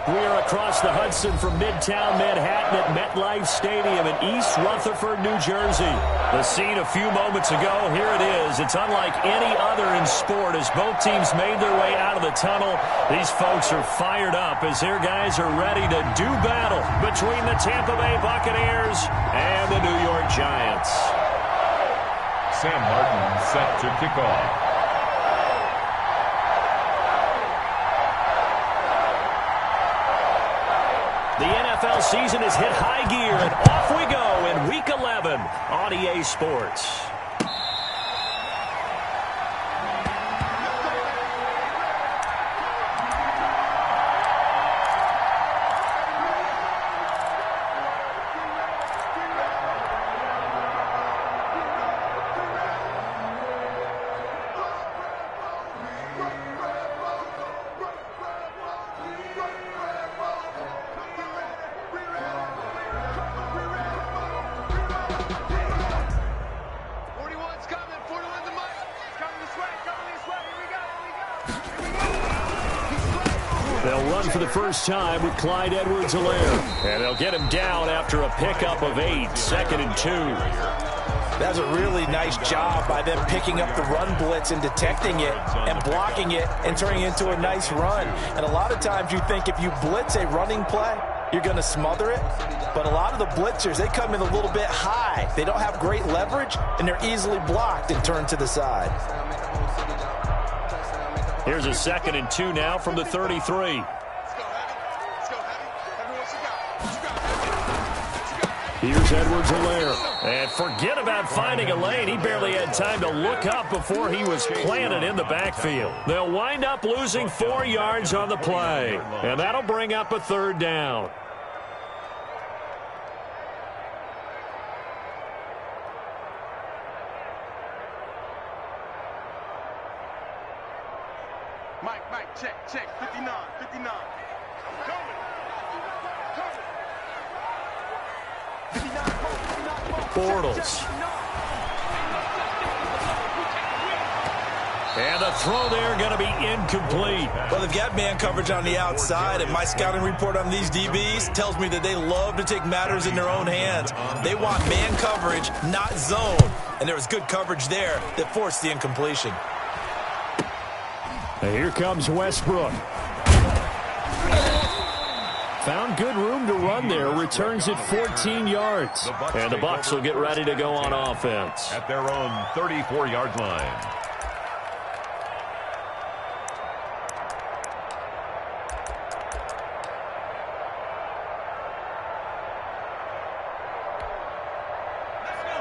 We are across the Hudson from Midtown Manhattan at MetLife Stadium in East Rutherford, New Jersey. The scene a few moments ago, here it is. It's unlike any other in sport as both teams made their way out of the tunnel. These folks are fired up as their guys are ready to do battle between the Tampa Bay Buccaneers and the New York Giants. Sam Martin set to kick off. The NFL season has hit high gear, and off we go in Week 11 on EA Sports. They'll run for the first time with Clyde Edwards-Helaire. And they'll get him down after a pickup of 8, 2nd and 2. That's a really nice job by them picking up the run blitz and detecting it and blocking it and turning it into a nice run. And a lot of times you think if you blitz a running play, you're going to smother it. But a lot of the blitzers, they come in a little bit high. They don't have great leverage, and they're easily blocked and turned to the side. Here's a 2nd and 2 now from the 33. Here's Edwards-Helaire. And forget about finding a lane. He barely had time to look up before he was planted in the backfield. They'll wind up losing 4 yards on the play. And that'll bring up a 3rd down. Mike, check, 59. Bortles. And the throw there going to be incomplete. Well, they've got man coverage on the outside, and my scouting report on these DBs tells me that they love to take matters in their own hands. They want man coverage, not zone. And there was good coverage there that forced the incompletion. And here comes Westbrook. Found good room to run there. Returns it 14 yards. And the Bucs will get ready to go on offense. At their own 34-yard line.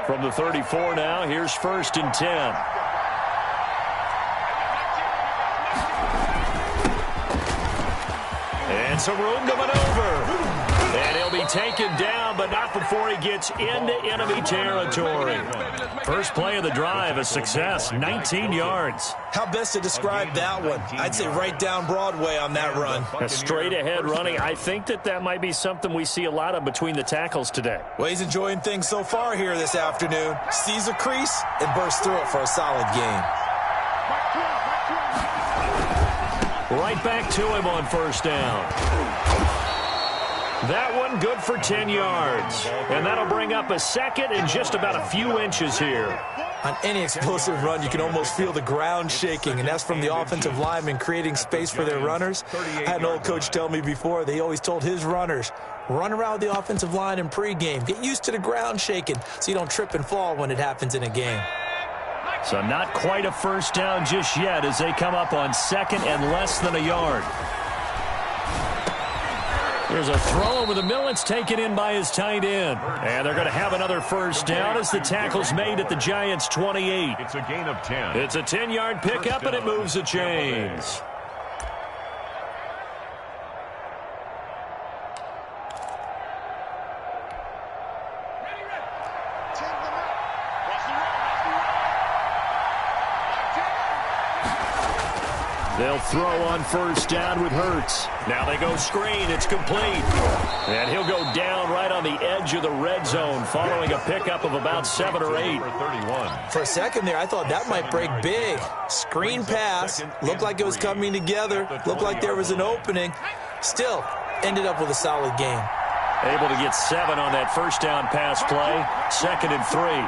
From the 34 now, here's 1st and 10. And some room to maneuver. And he'll be taken down, but not before he gets into enemy territory. First play of the drive, a success, 19 yards. How best to describe that one? I'd say right down Broadway on that run. A straight-ahead running. I think that might be something we see a lot of between the tackles today. Well, he's enjoying things so far here this afternoon. Sees a crease and bursts through it for a solid gain. Right back to him on 1st down. That one good for 10 yards. And that'll bring up a 2nd and just about a few inches here. On any explosive run, you can almost feel the ground shaking, and that's from the offensive linemen creating space for their runners. I had an old coach tell me before, they always told his runners, run around the offensive line in pregame. Get used to the ground shaking so you don't trip and fall when it happens in a game. So not quite a 1st down just yet as they come up on 2nd and less than a yard. Here's a throw over the middle. It's taken in by his tight end. And they're going to have another 1st down as the tackle's made at the Giants' 28. It's a gain of 10. It's a 10-yard pickup, and it moves the chains. They'll throw on 1st down with Hurts. Now they go screen. It's complete. And he'll go down right on the edge of the red zone following a pickup of about 7 or 8. For a second there, I thought that might break big. Screen pass. Looked like it was coming together. Looked like there was an opening. Still, ended up with a solid game. Able to get 7 on that first down pass play. 2nd and 3.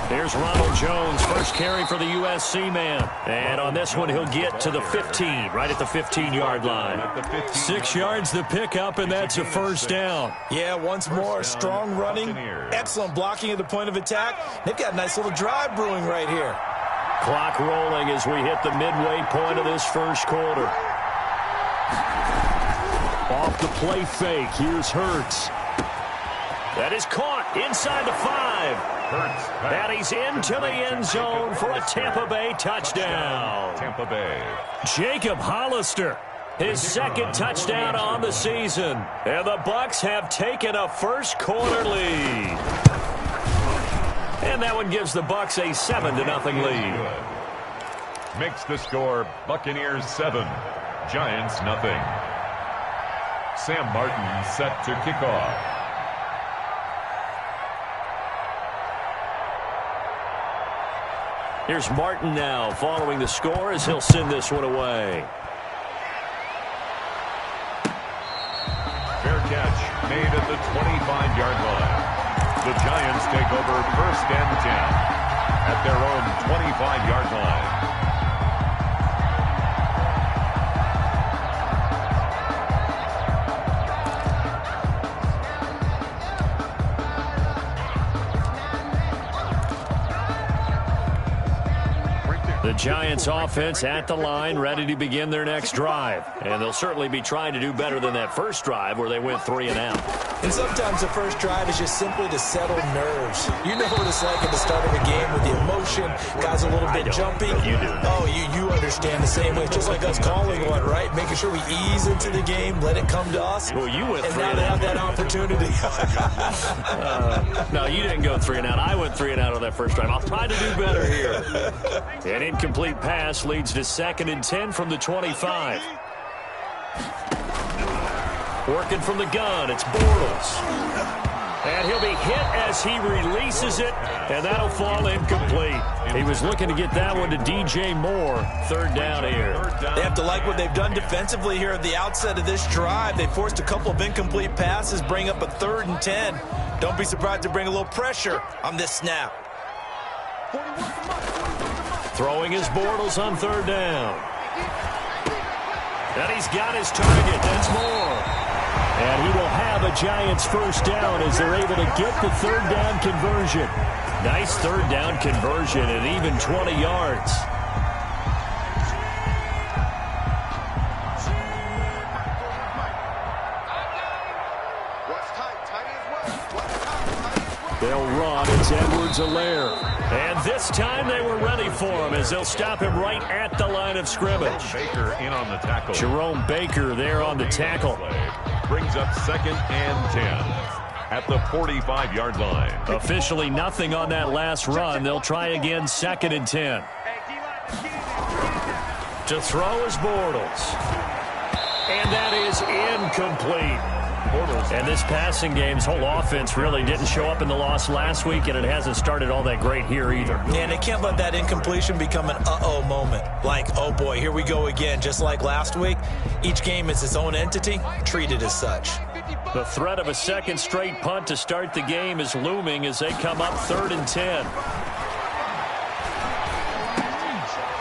Here's Ronald Jones, first carry for the USC man. And on this one, he'll get to the 15, right at the 15-yard line. 6 yards the pickup, and that's a first down. Yeah, once more, strong running, excellent blocking at the point of attack. They've got a nice little drive brewing right here. Clock rolling as we hit the midway point of this first quarter. Off the play fake, here's Hurts. That is caught inside the 5. And he's into the end zone for a Tampa Bay touchdown. Tampa Bay. Jacob Hollister, his 2nd touchdown on the season. And the Bucs have taken a first quarter lead. And that one gives the Bucs a 7-0 lead. Makes the score Buccaneers 7, Giants nothing. Sam Martin set to kick off. Here's Martin now following the score as he'll send this one away. Fair catch made at the 25-yard line. The Giants take over 1st and 10 at their own 25-yard line. The Giants offense at the line, ready to begin their next drive. And they'll certainly be trying to do better than that first drive where they went 3 and out. And sometimes the first drive is just simply to settle nerves. You know what it's like at the start of a game with the emotion, guys a little bit jumpy. You do. Oh, you understand the same way. Just like us calling one, right? Making sure we ease into the game, let it come to us. Well, you went 3 and now and they out. have that opportunity. No, you didn't go 3 and out. I went 3 and out on that first drive. I'll try to do better here. An incomplete pass leads to 2nd and 10 from the 25. Working from the gun, it's Bortles. And he'll be hit as he releases it, and that'll fall incomplete. He was looking to get that one to DJ Moore. 3rd down here. They have to like what they've done defensively here at the outset of this drive. They forced a couple of incomplete passes, bring up a 3rd and 10. Don't be surprised to bring a little pressure on this snap. Throwing his Bortles on 3rd down. And he's got his target. That's Moore. And he will have a Giants first down as they're able to get the 3rd down conversion. Nice 3rd down conversion at even 20 yards. They'll run. It's Edwards-Helaire. And this time they were ready for him as they'll stop him right at the line of scrimmage. Baker in on the tackle. Jerome Baker there on the tackle. Brings up 2nd and 10 at the 45-yard line. Officially nothing on that last run. They'll try again 2nd and 10. To throw is Bortles. And that is incomplete. And this passing game's whole offense really didn't show up in the loss last week, and it hasn't started all that great here either. Yeah, and they can't let that incompletion become an uh-oh moment. Like, oh boy, here we go again. Just like last week, each game is its own entity, treated as such. The threat of a 2nd straight punt to start the game is looming as they come up 3rd and 10.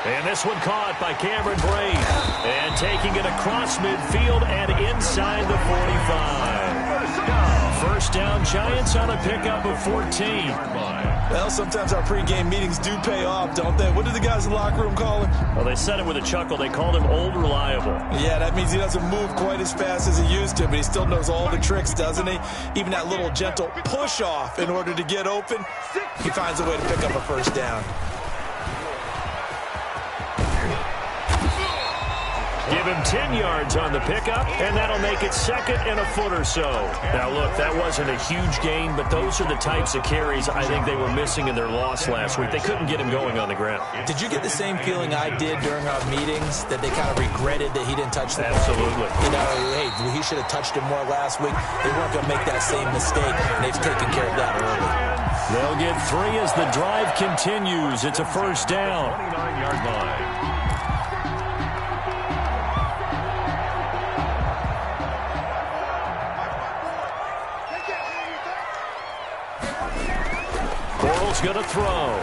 And this one caught by Cameron Brate. And taking it across midfield and inside the 45. First down Giants on a pickup of 14. Well, sometimes our pregame meetings do pay off, don't they? What did the guys in the locker room call him? Well, they said it with a chuckle. They called him Old Reliable. Yeah, that means he doesn't move quite as fast as he used to, but he still knows all the tricks, doesn't he? Even that little gentle push-off in order to get open, he finds a way to pick up a first down. Give him 10 yards on the pickup, and that'll make it 2nd and a foot or so. Now, look, that wasn't a huge gain, but those are the types of carries I think they were missing in their loss last week. They couldn't get him going on the ground. Did you get the same feeling I did during our meetings, that they kind of regretted that he didn't touch the ball? Absolutely. You know, hey, he should have touched him more last week. They weren't going to make that same mistake, and they've taken care of that early. They'll get 3 as the drive continues. It's a first down. 29-yard line. Bortles going to throw.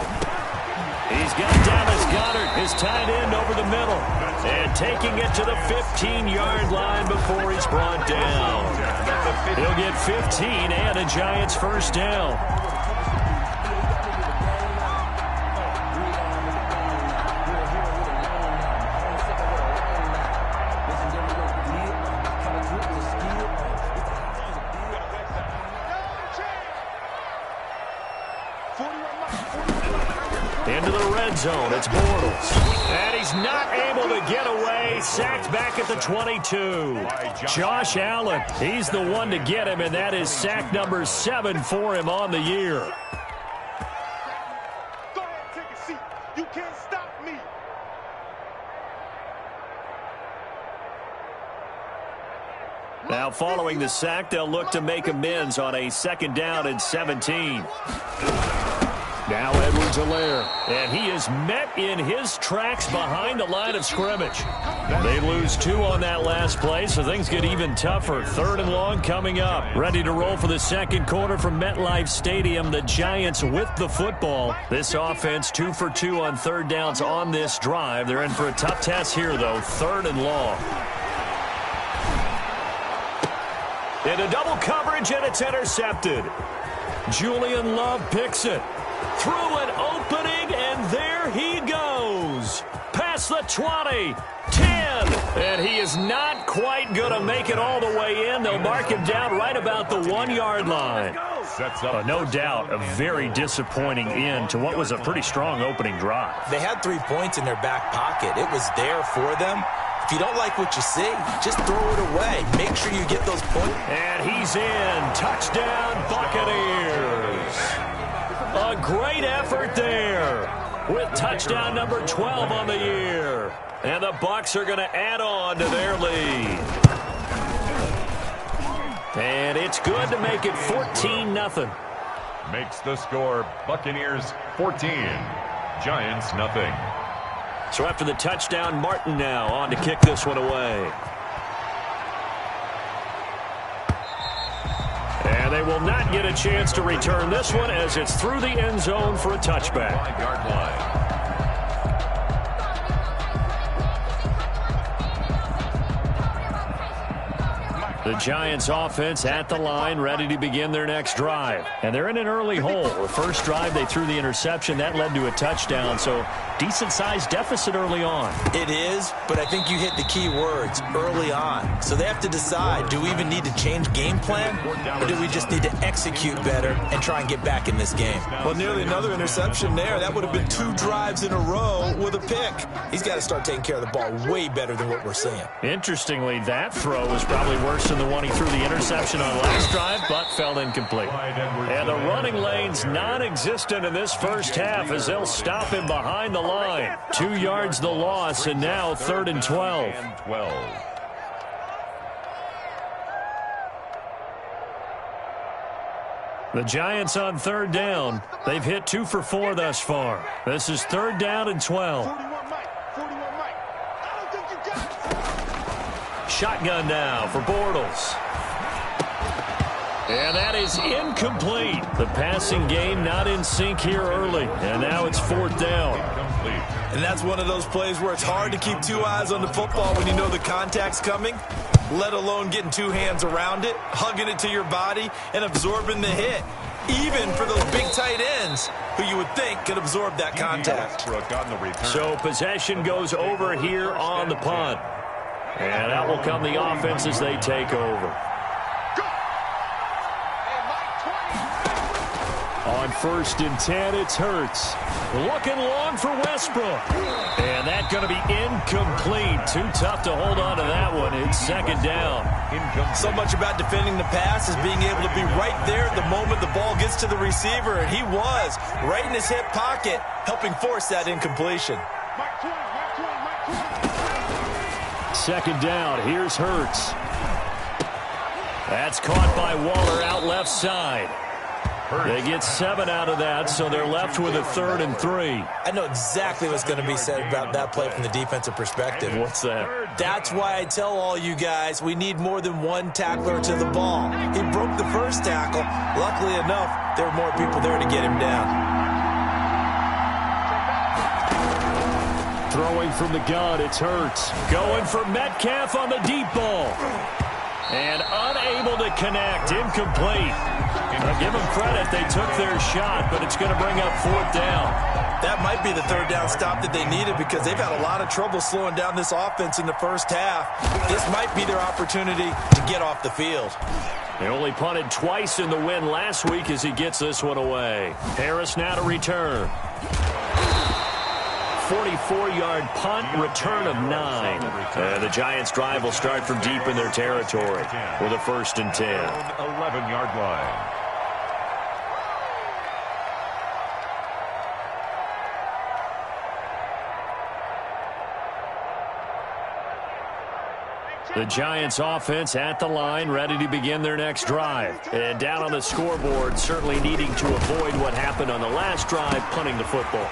He's got Dallas Goedert, his tight end, over the middle. And taking it to the 15-yard line before he's brought down. He'll get 15 and a Giants first down. Into the red zone, it's Bortles. And he's not able to get away. Sacked back at the 22. Josh Allen, he's the one to get him, and that is sack number 7 for him on the year. Go ahead, take a seat. You can't stop me. Now following the sack, they'll look to make amends on a 2nd down and 17. Now Edwards-Helaire, and he is met in his tracks behind the line of scrimmage. They lose 2 on that last play, so things get even tougher. 3rd and long coming up. Ready to roll for the second quarter from MetLife Stadium. The Giants with the football. This offense 2 for 2 on 3rd downs on this drive. They're in for a tough test here, though. 3rd and long. Into double coverage, and it's intercepted. Julian Love picks it. Through an opening, and there he goes. Past the 20, 10, and he is not quite going to make it all the way in. They'll mark him down right about the 1-yard line. No doubt a very disappointing end to what was a pretty strong opening drive. They had 3 points in their back pocket. It was there for them. If you don't like what you see, just throw it away. Make sure you get those points. And he's in. Touchdown, Buccaneers. A great effort there with touchdown number 12 on the year. And the Bucs are going to add on to their lead. And it's good to make it 14-0. Makes the score Buccaneers 14, Giants nothing. So after the touchdown, Martin now on to kick this one away. And they will not get a chance to return this one as it's through the end zone for a touchback. 5-yard line. The Giants offense at the line, ready to begin their next drive. And they're in an early hole. The first drive, they threw the interception. That led to a touchdown, so decent-sized deficit early on. It is, but I think you hit the key words, early on. So they have to decide, do we even need to change game plan, or do we just need to execute better and try and get back in this game? Well, nearly another interception there. That would have been 2 drives in a row with a pick. He's got to start taking care of the ball way better than what we're seeing. Interestingly, that throw was probably worse than the one he threw the interception on last drive, but fell incomplete. And the running lane's non-existent in this first half as they'll stop him behind the line. 2 yards the loss, and now 3rd and 12. The Giants on 3rd down. They've hit 2 for 4 thus far. This is 3rd down and 12. 41 Mike. I don't think you got it. Shotgun now for Bortles. And that is incomplete. The passing game not in sync here early. And now it's 4th down. And that's one of those plays where it's hard to keep 2 eyes on the football when you know the contact's coming, let alone getting 2 hands around it, hugging it to your body, and absorbing the hit. Even for those big tight ends who you would think could absorb that contact. So possession goes over here on the punt. And that will come the offense as they take over. On 1st and 10, it's Hurts. Looking long for Westbrook. And that's going to be incomplete. Too tough to hold on to that one. It's 2nd down. So much about defending the pass is being able to be right there at the moment the ball gets to the receiver. And he was right in his hip pocket, helping force that incompletion. 2nd down. Here's Hurts. That's caught by Waller out left side. They get 7 out of that, so they're left with a 3rd and 3. I know exactly what's going to be said about that play from the defensive perspective. What's that? That's why I tell all you guys we need more than 1 tackler to the ball. He broke the first tackle. Luckily enough, there were more people there to get him down. Throwing from the gun, it's Hurts. Going for Metcalf on the deep ball. And unable to connect. Incomplete. I'll give them credit. They took their shot, but it's going to bring up fourth down. That might be the third down stop that they needed because they've had a lot of trouble slowing down this offense in the first half. This might be their opportunity to get off the field. They only punted twice in the win last week as he gets this one away. Harris now to return. 44-yard punt, return of 9. The Giants' drive will start from deep in their territory with a 1st and 10. 11-yard line. The Giants offense at the line, ready to begin their next drive. And down on the scoreboard, certainly needing to avoid what happened on the last drive, punting the football.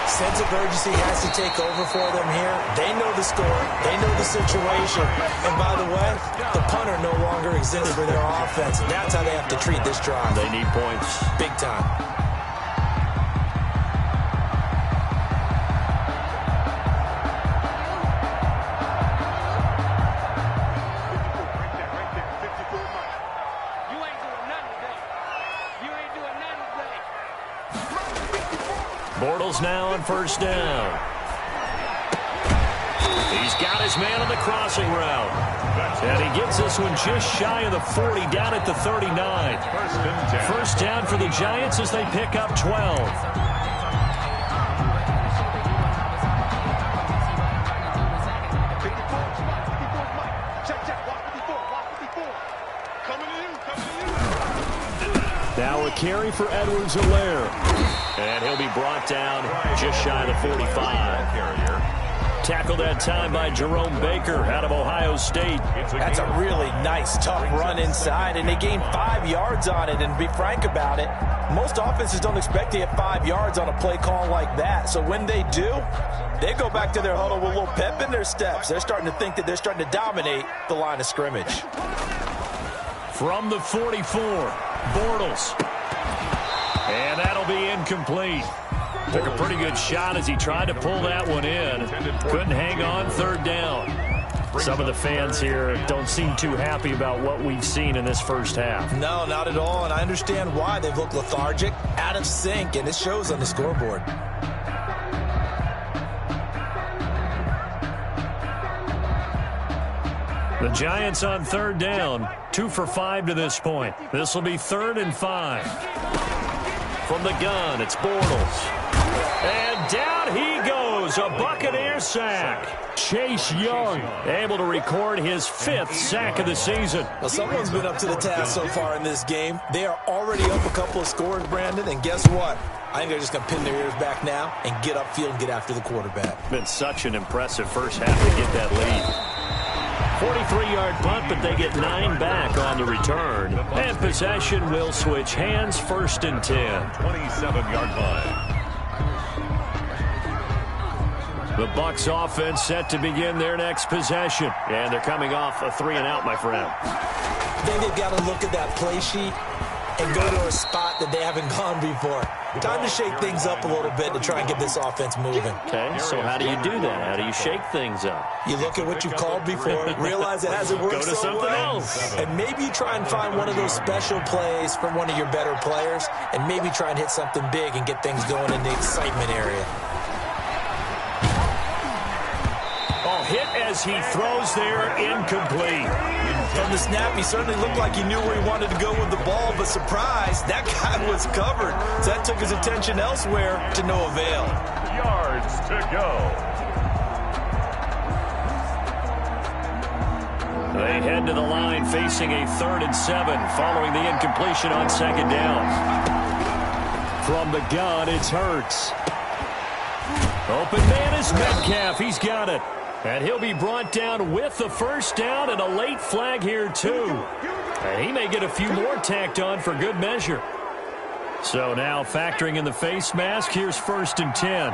Sense of urgency has to take over for them here. They know the score. They know the situation. And by the way, the punter no longer exists for their offense. That's how they have to treat this drive. They need points. Big time. Bortles now on 1st down. He's got his man on the crossing route. And he gets this one just shy of the 40, down at the 39. 1st down for the Giants as they pick up 12. Now a carry for Edwards-Helaire. And he'll be brought down just shy of the 45. Tackled that time by Jerome Baker out of Ohio State. That's a really nice, tough run inside, and they gained 5 yards on it. And to be frank about it, most offenses don't expect to get 5 yards on a play call like that. So when they do, they go back to their huddle with a little pep in their steps. They're starting to think that they're starting to dominate the line of scrimmage. From the 44, Bortles. And that'll be incomplete. Took a pretty good shot as he tried to pull that one in. Couldn't hang on, 3rd down. Some of the fans here don't seem too happy about what we've seen in this first half. No, not at all, and I understand why. They've looked lethargic, out of sync, and it shows on the scoreboard. The Giants on 3rd down, 2 for 5 to this point. This will be 3rd and 5. From the gun, it's Bortles. And down he goes, a Buccaneer sack. Chase Young able to record his 5th sack of the season. Well, someone's been up to the task so far in this game. They are already up a couple of scores, Brandon, and guess what? I think they're just going to pin their ears back now and get upfield and get after the quarterback. Been such an impressive first half to get that lead. 43-yard punt, but they get 9 back on the return. And possession will switch hands, 1st and 10. 27-yard line. The Bucs offense set to begin their next possession. And they're coming off a 3-and-out, my friend. I think they've got to look at that play sheet and go to a spot that they haven't gone before. Time to shake things up a little bit to try and get this offense moving. Okay, so how do you do that? How do you shake things up? You look at what you've called before, realize it hasn't worked Go to so something well, else. and maybe you try and find one of those special plays from one of your better players, and maybe try and hit something big and get things going in the excitement area. Oh, hit as he throws there, incomplete. From the snap, he certainly looked like he knew where he wanted to go with the ball, but surprise, that guy was covered. So that took his attention elsewhere to no avail. Yards to go. They head to the line facing a 3rd and 7 following the incompletion on 2nd down. From the gun, it's Hurts. Open man is Metcalf. He's got it. And he'll be brought down with the 1st down and a late flag here, too. And he may get a few more tacked on for good measure. So now factoring in the face mask, here's 1st and 10.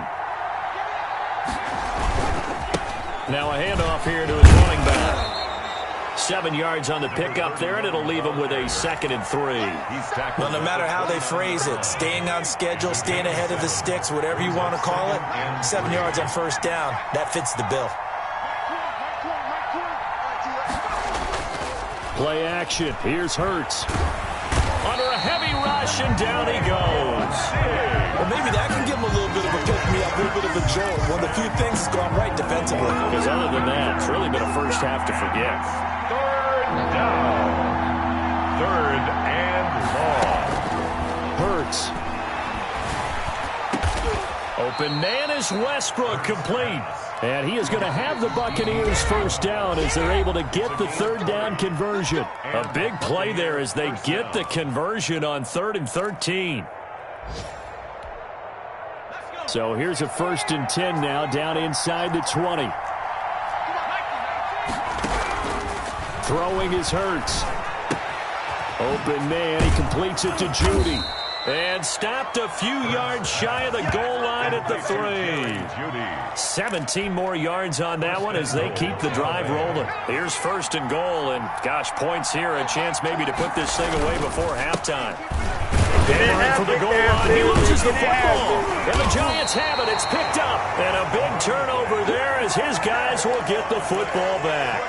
Now a handoff here to his running back. 7 yards on the pickup there, and it'll leave him with a 2nd and 3. Well, no matter how they phrase it, staying on schedule, staying ahead of the sticks, whatever you want to call it, 7 yards on first down, that fits the bill. Play action. Here's Hurts. Under a heavy rush, and down he goes. Well, maybe that can give him a little bit of a pick-me-up, a little bit of a jolt. One of the few things that's gone right defensively. Because other than that, it's really been a first half to forget. 3rd down. 3rd and long. Hurts. Open man is Westbrook, complete. And he is going to have the Buccaneers first down as they're able to get the 3rd down conversion. A big play there as they get the conversion on 3rd and 13. So here's a 1st and 10 now, down inside the 20. Throwing is Hurts. Open man, he completes it to Judy. And stopped a few yards shy of the goal line at the 3. 17 more yards on that one as they keep the drive rolling. Here's 1st and goal, and gosh, points here, a chance maybe to put this thing away before halftime. Hammering for the goal line, he loses the football. And the Giants have it, it's picked up. And a big turnover there as his guys will get the football back.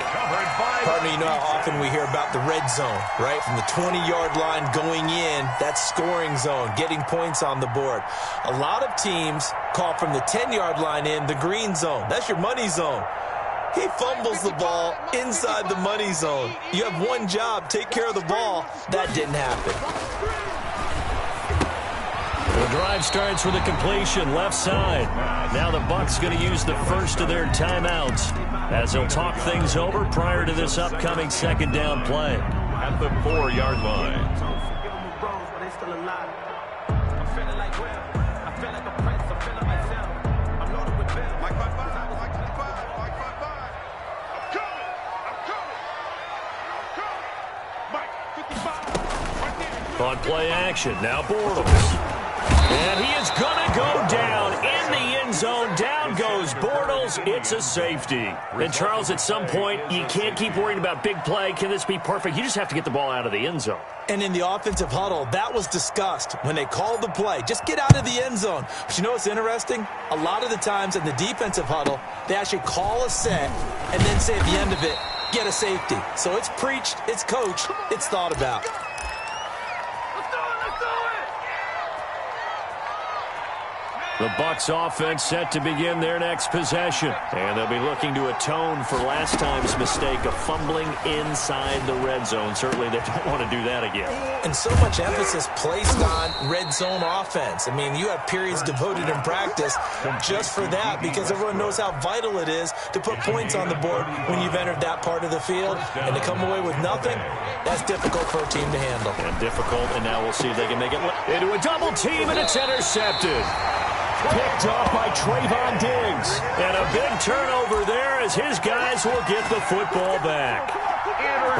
Partner, you know how often we hear about the red zone, right? From the 20-yard line going in, that's scoring zone, getting points on the board. A lot of teams call from the 10-yard line in the green zone. That's your money zone. He fumbles the ball inside the money zone. You have one job, take care of the ball. That didn't happen. The drive starts with a completion left side. Now the Bucs going to use the first of their timeouts as they'll talk things over prior to this upcoming 2nd down play. At the 4-yard line. On play action, now Bortles. And he is going to go down in the end zone. Down goes Bortles. It's a safety. And, Charles, at some point, you can't keep worrying about big play. Can this be perfect? You just have to get the ball out of the end zone. And in the offensive huddle, that was discussed when they called the play. Just get out of the end zone. But you know what's interesting? A lot of the times in the defensive huddle, they actually call a set and then say at the end of it, get a safety. So it's preached, it's coached, it's thought about. The Bucs offense set to begin their next possession. And they'll be looking to atone for last time's mistake of fumbling inside the red zone. Certainly they don't want to do that again. And so much emphasis placed on red zone offense. I mean, you have periods devoted in practice just for that because everyone knows how vital it is to put points on the board when you've entered that part of the field. And to come away with nothing, that's difficult for a team to handle. And difficult, and now we'll see if they can make it into a double team, and it's intercepted. Picked off by Trayvon Diggs. And a big turnover there as his guys will get the football back.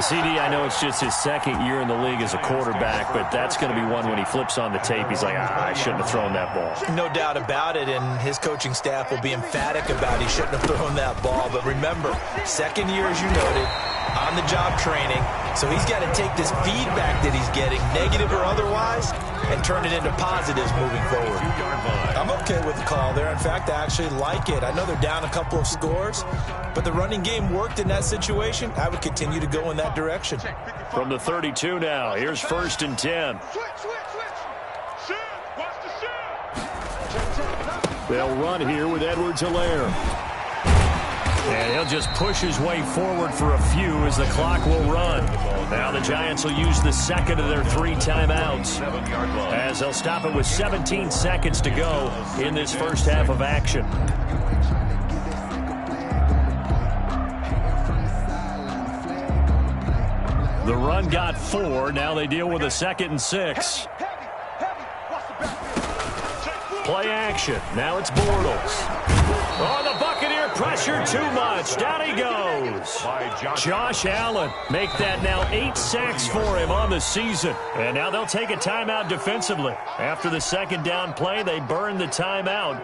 CD, I know it's just his 2nd year in the league as a quarterback, but that's going to be one when he flips on the tape. He's like, I shouldn't have thrown that ball. No doubt about it, and his coaching staff will be emphatic about he shouldn't have thrown that ball. But remember, 2nd year, as you noted, on-the-job training. So he's got to take this feedback that he's getting, negative or otherwise, and turn it into positives moving forward. I'm okay with the call there. In fact, I actually like it. I know they're down a couple of scores, but the running game worked in that situation. I would continue to go in that direction. From the 32 now, here's 1st and 10. They'll run here with Edwards-Helaire. And he'll just push his way forward for a few as the clock will run. Now the Giants will use the 2nd of their 3 timeouts as they'll stop it with 17 seconds to go in this first half of action. The run got 4. Now they deal with a 2nd and 6. Play action. Now it's Bortles. Oh, the Buccaneer pressure too much. Down he goes. Josh Allen make that now 8 sacks for him on the season. And now they'll take a timeout defensively. After the 2nd down play, they burn the timeout,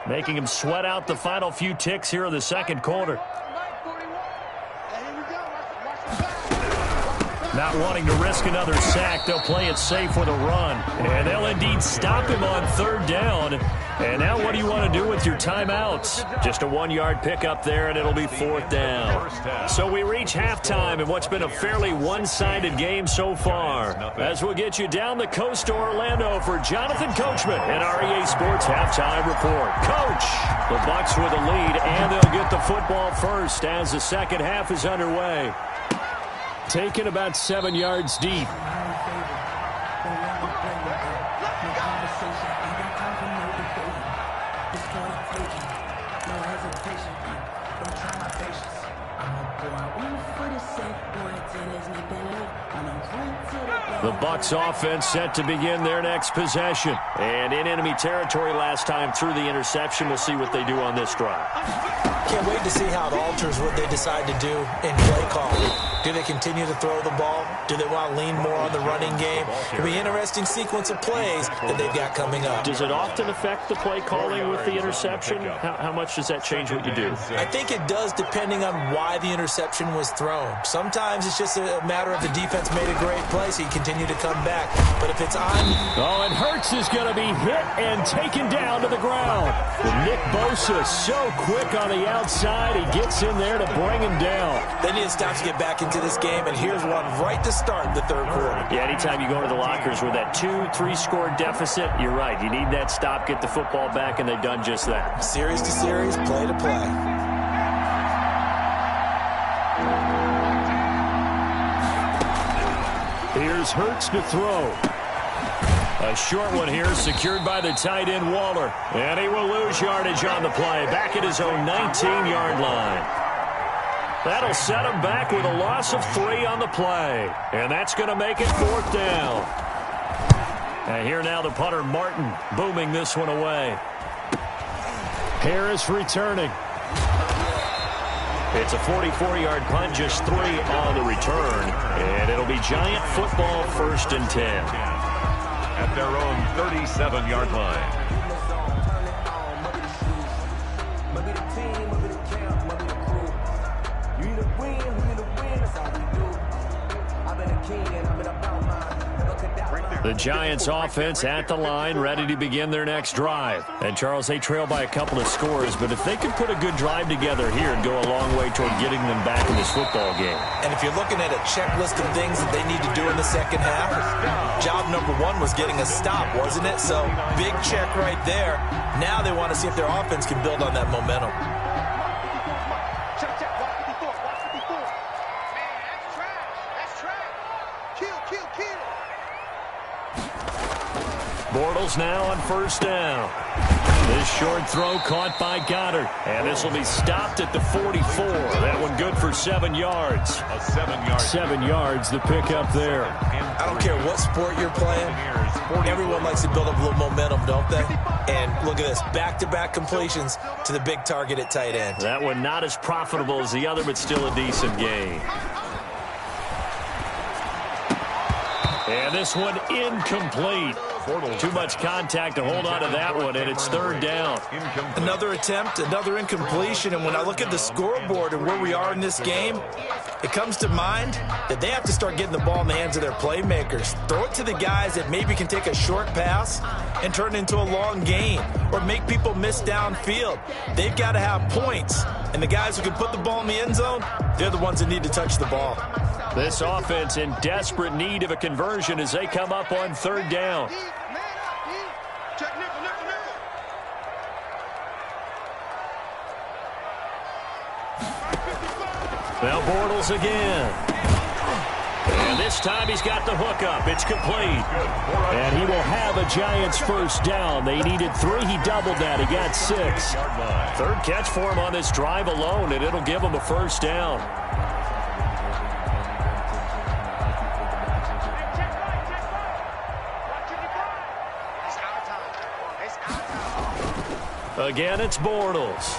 making him sweat out the final few ticks here in the 2nd quarter. Here we go. Watch the back. Not wanting to risk another sack, they'll play it safe with a run. And they'll indeed stop him on third down. And now what do you want to do with your timeouts? Just a 1-yard pickup there, and it'll be fourth down. So we reach halftime in what's been a fairly one-sided game so far. As we'll get you down the coast to Orlando for Jonathan Coachman and our EA Sports Halftime Report. Coach, the Bucs with a lead, and they'll get the football first as the second half is underway. Taken about 7 yards deep. The Bucs offense set to begin their next possession. And in enemy territory last time through the interception. We'll see what they do on this drive. Can't wait to see how it alters what they decide to do in play calling. Do they continue to throw the ball? Do they want to lean more on the running game? It'll be an interesting sequence of plays that they've got coming up. Does it often affect the play calling with the interception? How much does that change what you do? I think it does depending on why the interception was thrown. Sometimes it's just a matter of the defense made a great play, so you continue to come back. But if it's on... Oh, and Hurts is going to be hit and taken down to the ground. Nick Bosa so quick on the outside. He gets in there to bring him down. They need to stop to get back into this game, and here's one right to start the third quarter. Yeah, anytime you go to the lockers with that 2-3 score deficit, you're right. You need that stop, get the football back, and they've done just that. Series to series, play to play. Here's Hurts to throw. A short one here, secured by the tight end Waller. And he will lose yardage on the play, back at his own 19-yard line. That'll set him back with a loss of 3 on the play. And that's going to make it fourth down. And here now the punter Martin booming this one away. Harris returning. It's a 44-yard punt, just 3 on the return. And it'll be Giant football, 1st and 10. At their own 37-yard line. The Giants offense at the line, ready to begin their next drive. And Charles, they trail by a couple of scores, but if they could put a good drive together here and go a long way toward getting them back in this football game. And if you're looking at a checklist of things that they need to do in the second half, job number 1 was getting a stop, wasn't it? So big check right there. Now they want to see if their offense can build on that momentum. Bortles now on 1st down. This short throw caught by Goddard. And this will be stopped at the 44. That one good for 7 yards. A 7-yard. 7 yards, the pickup there. I don't care what sport you're playing. Everyone likes to build up a little momentum, don't they? And look at this, back-to-back completions to the big target at tight end. That one not as profitable as the other, but still a decent gain. And this one incomplete. Too much contact to hold on to that one, and it's 3rd down. Another attempt, another incompletion, and when I look at the scoreboard and where we are in this game, it comes to mind that they have to start getting the ball in the hands of their playmakers. Throw it to the guys that maybe can take a short pass and turn it into a long gain or make people miss downfield. They've got to have points, and the guys who can put the ball in the end zone, they're the ones that need to touch the ball. This offense in desperate need of a conversion as they come up on 3rd down. Now Bortles again. And this time he's got the hook up. It's complete. And he will have a Giants 1st down. They needed 3. He doubled that. He got 6. 3rd catch for him on this drive alone, and it'll give him a 1st down. Again, it's Bortles.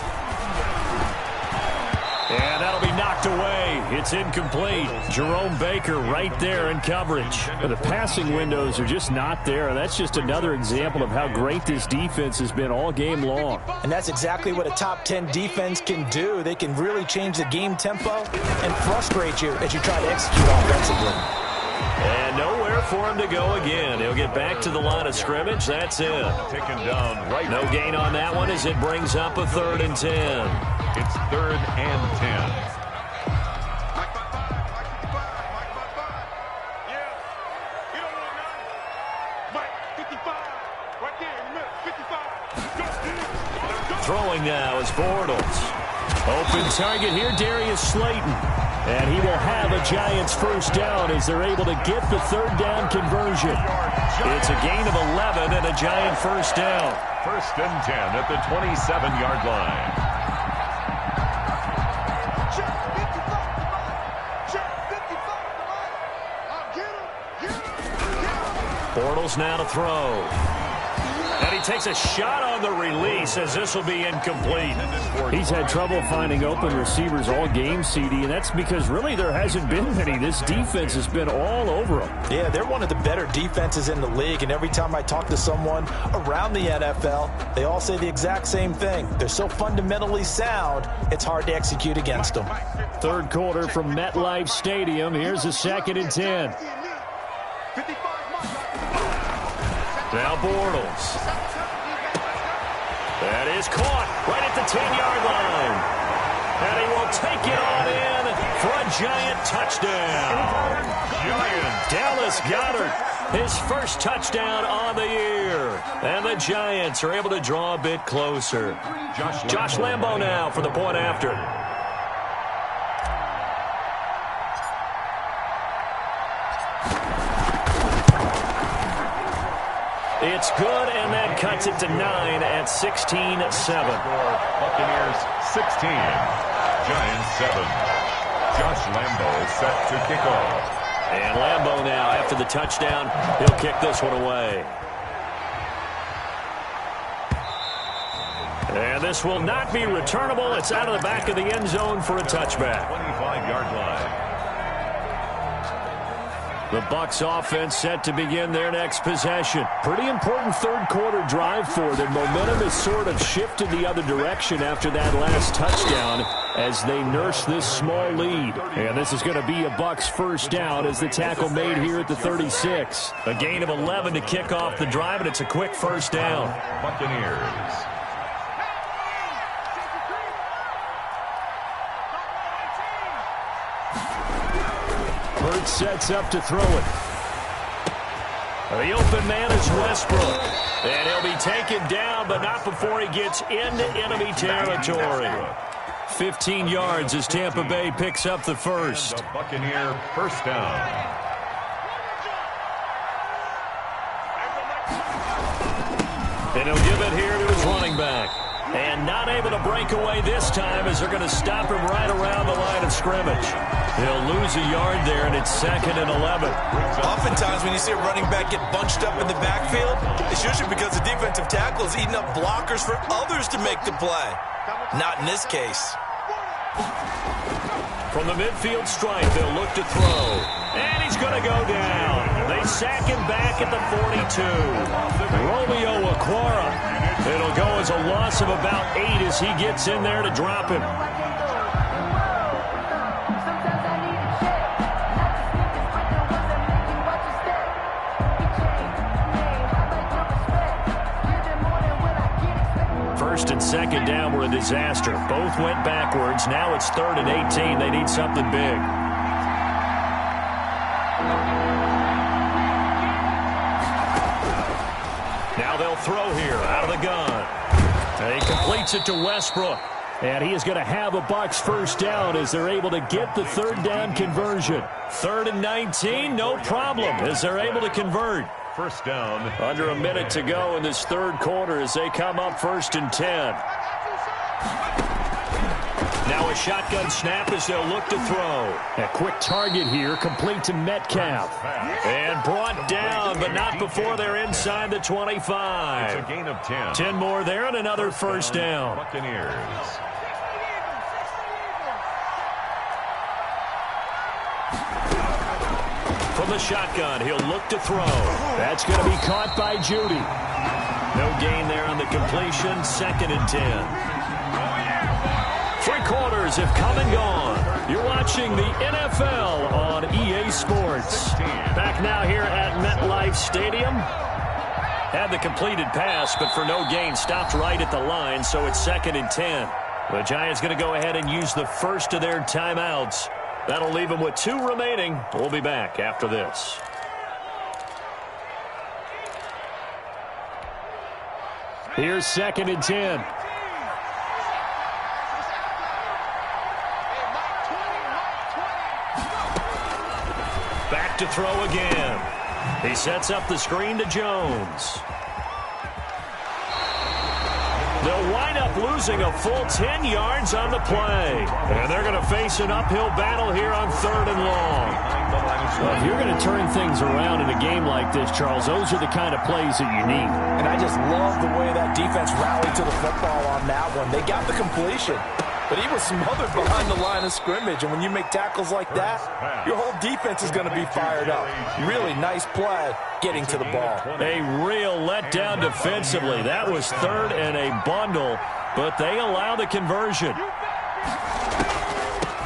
And that'll be knocked away. It's incomplete. Jerome Baker right there in coverage. The passing windows are just not there. And that's just another example of how great this defense has been all game long. And that's exactly what a top 10 defense can do. They can really change the game tempo and frustrate you as you try to execute offensively. And nowhere for him to go again. He'll get back to the line of scrimmage. That's it. Taken down right. No gain on that one as it brings up a 3rd and 10. It's 3rd and 10. Throwing now is Bortles. Open target here, Darius Slayton. And he will have a Giants first down as they're able to get the 3rd down conversion. It's a gain of 11 and a Giant first down. 1st and 10 at the 27-yard line. Bortles now to throw. And he takes a shot on the release as this will be incomplete. He's had trouble finding open receivers all game, CD, and that's because really there hasn't been many. This defense has been all over them. Yeah, they're one of the better defenses in the league, and every time I talk to someone around the NFL, they all say the exact same thing. They're so fundamentally sound, it's hard to execute against them. 3rd quarter from MetLife Stadium. Here's a 2nd and 10. Now Bortles. That is caught right at the 10-yard line. And he will take it on in for a Giant touchdown. Dallas Goedert, his first touchdown on the year. And the Giants are able to draw a bit closer. Josh Lambo now for the point after. It's good, and that cuts it to 9 at 16-7. Buccaneers 16, Giants 7. Josh Lambo set to kick off. And Lambo now, after the touchdown, he'll kick this one away. And this will not be returnable. It's out of the back of the end zone for a touchback. 25-yard line. The Bucs offense set to begin their next possession. Pretty important 3rd quarter drive for them. Momentum has sort of shifted the other direction after that last touchdown as they nurse this small lead. And this is going to be a Bucs first down as the tackle made here at the 36. A gain of 11 to kick off the drive, and it's a quick first down. Buccaneers. Sets up to throw it. The open man is Westbrook. And he'll be taken down, but not before he gets into enemy territory. 15 yards as Tampa Bay picks up the first. The Buccaneer first down. And he'll give it here to his running back. And not able to break away this time as they're going to stop him right around the line of scrimmage. He'll lose a yard there, and it's 2nd and 11. Oftentimes when you see a running back get bunched up in the backfield, it's usually because the defensive tackle is eating up blockers for others to make the play. Not in this case. From the midfield stripe, they'll look to throw. And he's going to go down. They sack him back at the 42. Romeo Okwara. It'll go as a loss of about 8 as he gets in there to drop him. First and 2nd down were a disaster. Both went backwards. Now it's 3rd and 18. They need something big. Now they'll throw here out of the gun. And he completes it to Westbrook. And he is going to have a Bucs first down as they're able to get the 3rd down conversion. 3rd and 19, no problem as they're able to convert. First down. Under a minute to go in this 3rd quarter as they come up 1st and 10. Now a shotgun snap as they'll look to throw. A quick target here, complete to Metcalf. And brought down, but not before they're inside the 25. It's a gain of 10. 10 more there and another first down. Buccaneers. From the shotgun, he'll look to throw. That's going to be caught by Judy. No gain there on the completion. 2nd and 10. 3 quarters have come and gone. You're watching the NFL on EA Sports. Back now here at MetLife Stadium. Had the completed pass, but for no gain, stopped right at the line, so it's 2nd and 10. The Giants going to go ahead and use the first of their timeouts. That'll leave them with 2 remaining. We'll be back after this. Here's 2nd and 10. Back to throw again. He sets up the screen to Jones. They'll wind up losing a full 10 yards on the play. And they're going to face an uphill battle here on 3rd and long. Well, if you're going to turn things around in a game like this, Charles, those are the kind of plays that you need. And I just love the way that defense rallied to the football on that one. They got the completion, but he was smothered behind the line of scrimmage. And when you make tackles like that, your whole defense is going to be fired up. Really nice play getting to the ball. A real letdown defensively. That was 3rd and a bundle, but they allow the conversion.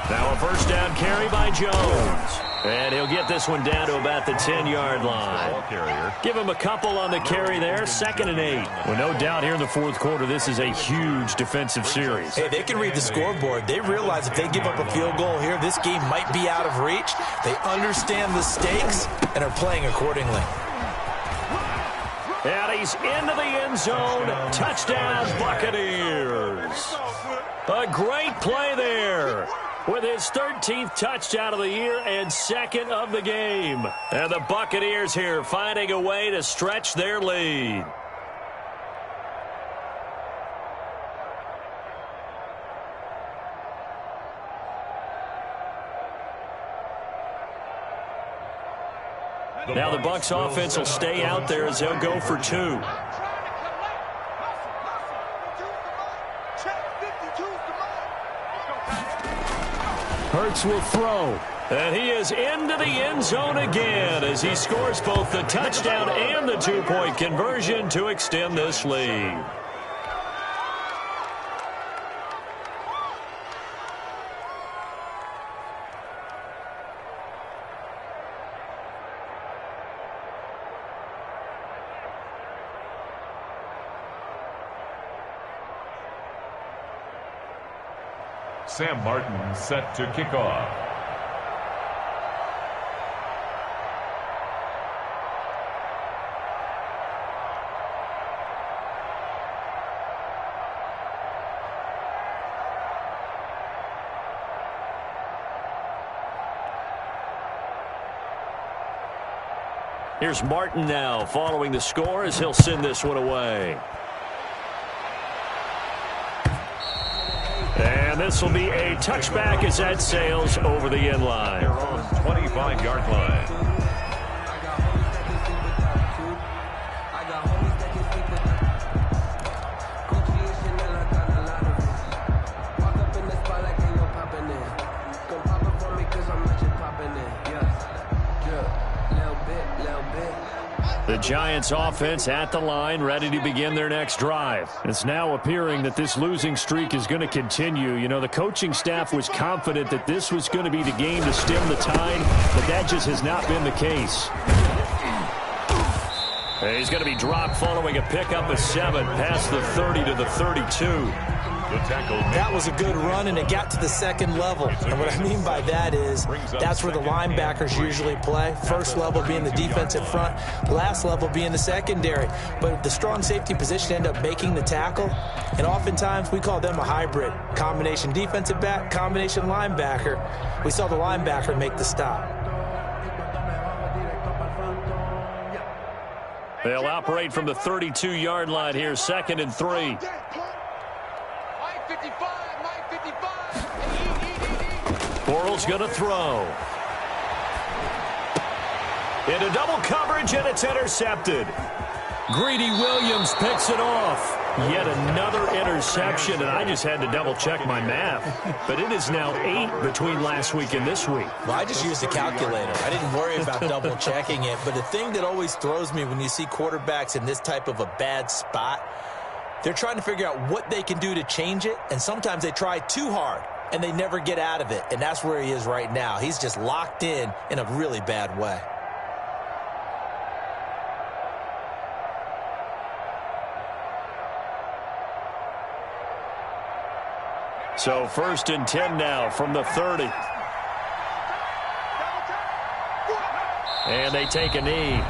Now a first down carry by Jones. And he'll get this one down to about the 10-yard line. Give him a couple on the carry there. 2nd and 8. Well, no doubt here in the 4th quarter, this is a huge defensive series. Hey, they can read the scoreboard. They realize if they give up a field goal here, this game might be out of reach. They understand the stakes and are playing accordingly. And he's into the end zone. Touchdown, Buccaneers. A great play there, with his 13th touchdown of the year and 2nd of the game. And the Buccaneers here finding a way to stretch their lead. Now the Bucs offense will stay out there as they'll go for 2. Hurts will throw. And he is into the end zone again as he scores both the touchdown and the 2-point conversion to extend this lead. Sam Martin set to kick off. Here's Martin now following the score as he'll send this one away. And this will be a touchback as that sails over the end line. Their own 25-yard line. The Giants offense at the line, ready to begin their next drive. It's now appearing that this losing streak is going to continue. You know, the coaching staff was confident that this was going to be the game to stem the tide, but that just has not been the case. He's going to be dropped following a pickup of 7 past the 30 to the 32. That was a good run, and it got to the second level. And what I mean by that is that's where the linebackers usually play. First level being the defensive front, last level being the secondary. But the strong safety position ended up making the tackle, and oftentimes we call them a hybrid. Combination defensive back, combination linebacker. We saw the linebacker make the stop. They'll operate from the 32-yard line here, 2nd and 3. Borrell's going to throw. Into double coverage, and it's intercepted. Greedy Williams picks it off. Yet another interception, and I just had to double-check my math. But it is now 8 between last week and this week. Well, I just used a calculator. I didn't worry about double-checking it. But the thing that always throws me when you see quarterbacks in this type of a bad spot, they're trying to figure out what they can do to change it, and sometimes they try too hard. and they never get out of it. And that's where he is right now. He's just locked in a really bad way. So 1st and 10 now from the 30. And they take a knee.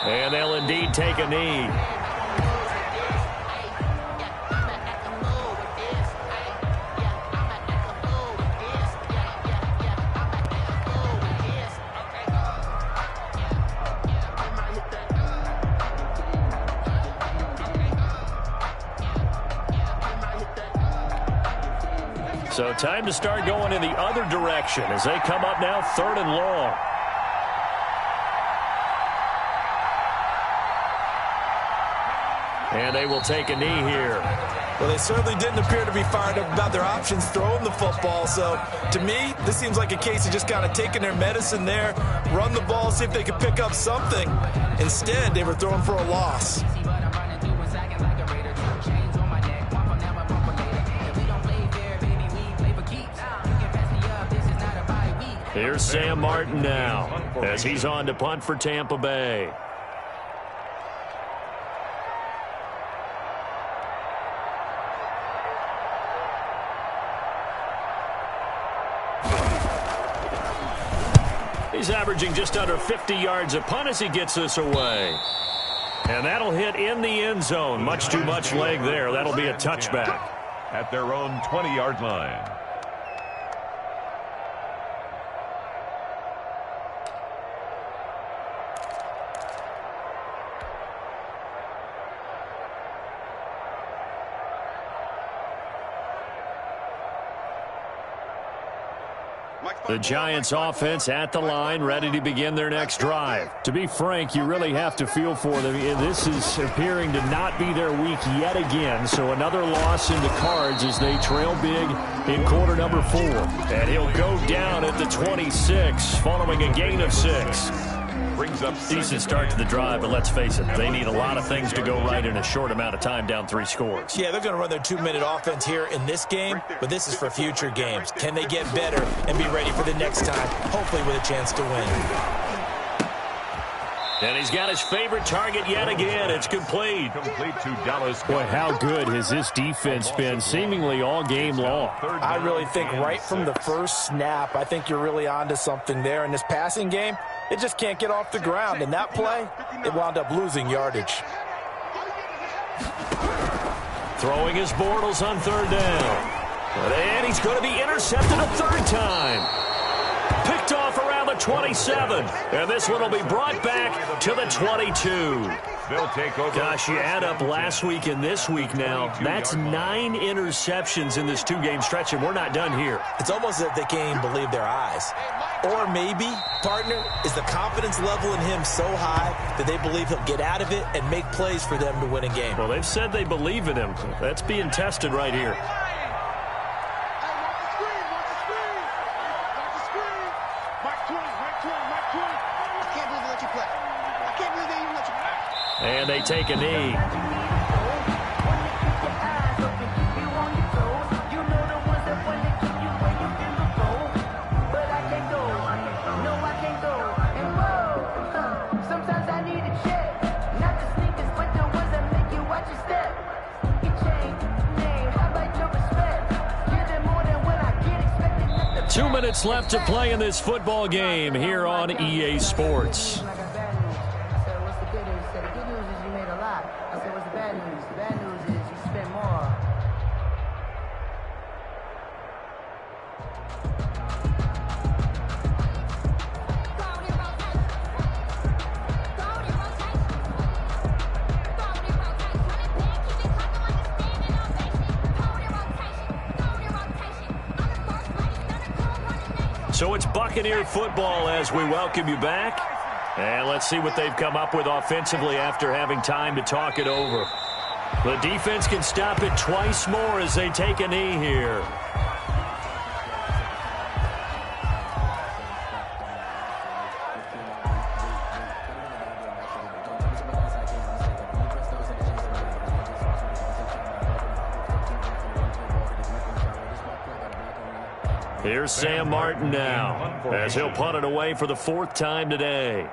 And they'll indeed take a knee. So time to start going in the other direction as they come up now 3rd and long. And they will take a knee here. Well, they certainly didn't appear to be fired up about their options throwing the football. So, to me, this seems like a case of just kind of taking their medicine there, run the ball, see if they could pick up something. Instead, they were throwing for a loss. Here's Sam Martin now as he's on to punt for Tampa Bay. He's averaging just under 50 yards a punt as he gets this away. And that'll hit in the end zone. Much too much leg there. That'll be a touchback. At their own 20-yard line. The Giants offense at the line, ready to begin their next drive. To be frank, you really have to feel for them. This is appearing to not be their week yet again. So another loss in the cards as they trail big in quarter number 4. And he'll go down at the 26 following a gain of 6. Brings up decent start to the drive, but let's face it, they need a lot of things to go right in a short amount of time, down 3 scores. Yeah, they're going to run their 2-minute offense here in this game, but this is for future games. Can they get better and be ready for the next time, hopefully with a chance to win? And he's got his favorite target yet again. It's complete. Complete to Dallas. Boy, how good has this defense been seemingly all game long? I really think right from the first snap, I think you're really onto something there. In this passing game, it just can't get off the ground. And that play, it wound up losing yardage. Throwing his Bortles on 3rd down. And he's going to be intercepted a 3rd time. Picked off around the 27. And this one will be brought back to the 22. They'll take over. Gosh, you add up last week and this week now. That's 9 interceptions in this 2-game stretch, and we're not done here. It's almost as if they can't even believe their eyes. Or maybe, partner, is the confidence level in him so high that they believe he'll get out of it and make plays for them to win a game. Well, they've said they believe in him. That's being tested right here. And they take a knee. Sometimes I need a check, not the sneakers, but the ones that make you watch your step. You change, name, how about your respect? Give them more than when I get expected. 2 minutes left to play in this football game here on EA Sports. So it's Buccaneer football as we welcome you back. And let's see what they've come up with offensively after having time to talk it over. The defense can stop it twice more as they take a knee here. Here's Sam Martin now, as he'll punt it away for the 4th time today.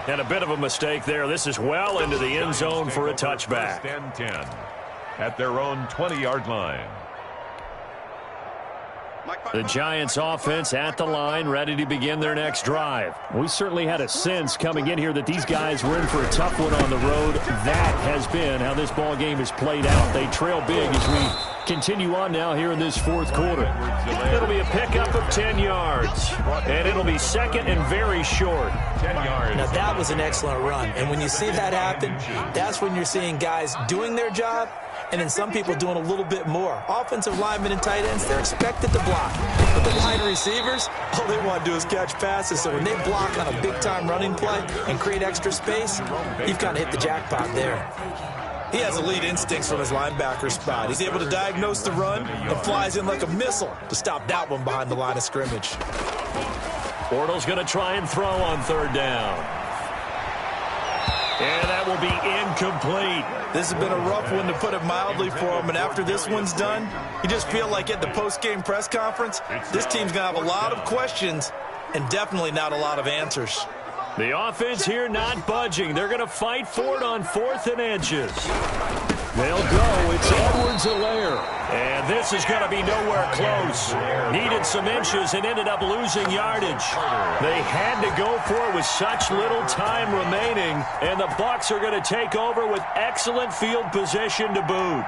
And a bit of a mistake there. This is well into the end zone for a touchback. 1st and 10 at their own 20-yard line. The Giants offense at the line, ready to begin their next drive. We certainly had a sense coming in here that these guys were in for a tough one on the road. That has been how this ball game has played out. They trail big as we continue on now here in this 4th quarter. It'll be a pickup of 10 yards, and it'll be 2nd and very short. 10 yards. Now, that was an excellent run, and when you see that happen, that's when you're seeing guys doing their job, and then some people doing a little bit more. Offensive linemen and tight ends, they're expected to block. But the wide receivers, all they want to do is catch passes. So when they block on a big-time running play and create extra space, you've kind of hit the jackpot there. He has elite instincts from his linebacker spot. He's able to diagnose the run and flies in like a missile to stop that one behind the line of scrimmage. Bortles going to try and throw on 3rd down. And that will be incomplete. This has been a rough one, to put it mildly, for him. And after this one's done, you just feel like at the post-game press conference, this team's going to have a lot of questions and definitely not a lot of answers. The offense here not budging. They're going to fight for it on 4th and inches. They'll go. It's Edwards-Helaire. And this is going to be nowhere close. Needed some inches and ended up losing yardage. They had to go for it with such little time remaining. And the Bucs are going to take over with excellent field position to boot.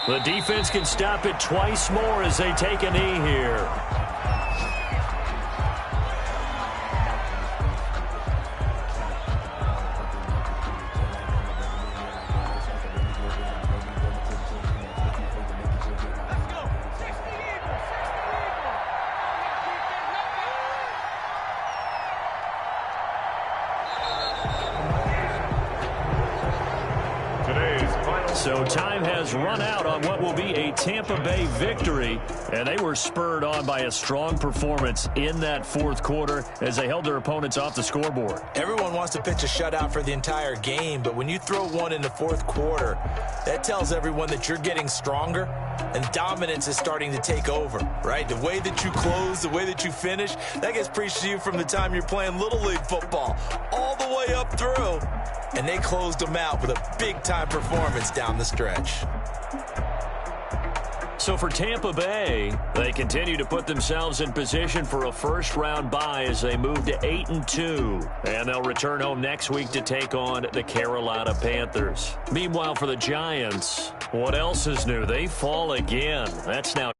The defense can stop it twice more as they take a knee here. So time has run out on what will be a Tampa Bay victory, and they were spurred on by a strong performance in that 4th quarter as they held their opponents off the scoreboard. Everyone wants to pitch a shutout for the entire game, but when you throw one in the 4th quarter, that tells everyone that you're getting stronger and dominance is starting to take over, right? The way that you close, the way that you finish, that gets preached to you from the time you're playing Little League football all the way up through. And they closed them out with a big-time performance down the stretch. So for Tampa Bay, they continue to put themselves in position for a first-round bye as they move to 8-2. And they'll return home next week to take on the Carolina Panthers. Meanwhile, for the Giants, what else is new? They fall again. That's now